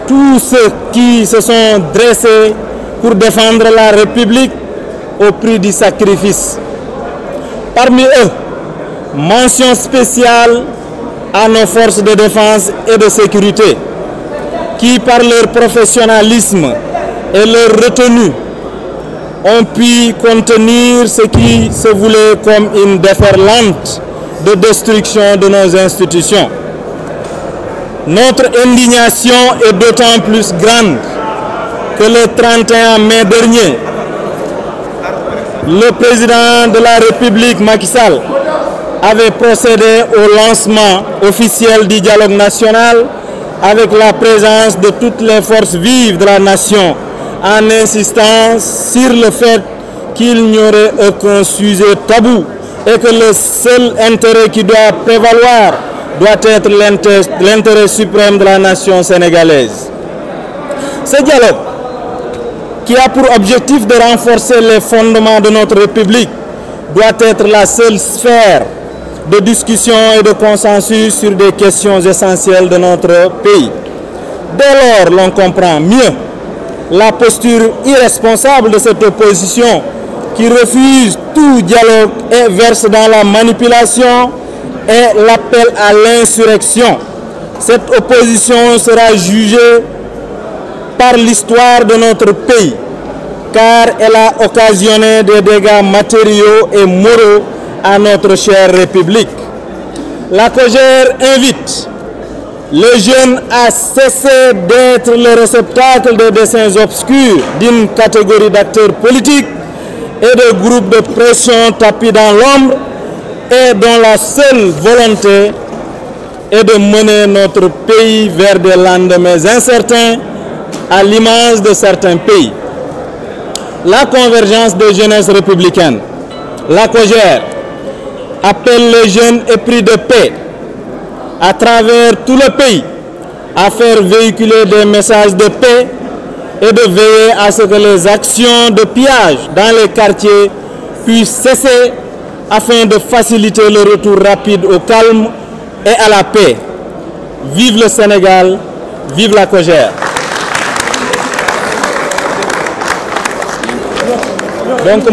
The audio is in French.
tous ceux qui se sont dressés pour défendre la République au prix du sacrifice. Parmi eux, mention spéciale à nos forces de défense et de sécurité qui, par leur professionnalisme et leur retenue, ont pu contenir ce qui se voulait comme une déferlante de destruction de nos institutions. Notre indignation est d'autant plus grande que le 31 mai dernier, le président de la République, Macky Sall, avait procédé au lancement officiel du dialogue national avec la présence de toutes les forces vives de la nation, en insistant sur le fait qu'il n'y aurait aucun sujet tabou et que le seul intérêt qui doit prévaloir doit être l'intérêt suprême de la nation sénégalaise. Ce dialogue, qui a pour objectif de renforcer les fondements de notre République, doit être la seule sphère de discussion et de consensus sur des questions essentielles de notre pays. Dès lors, l'on comprend mieux la posture irresponsable de cette opposition qui refuse tout dialogue et verse dans la manipulation et l'appel à l'insurrection. Cette opposition sera jugée par l'histoire de notre pays, car elle a occasionné des dégâts matériaux et moraux à notre chère République. La COJER invite les jeunes à cesser d'être le réceptacle des desseins obscurs d'une catégorie d'acteurs politiques et de groupes de pression tapis dans l'ombre et dont la seule volonté est de mener notre pays vers des lendemains incertains à l'image de certains pays. La convergence des jeunesses républicaines, la COJER, appelle les jeunes épris de paix à travers tout le pays à faire véhiculer des messages de paix et de veiller à ce que les actions de pillage dans les quartiers puissent cesser afin de faciliter le retour rapide au calme et à la paix. Vive le Sénégal, vive la COJER. Donc,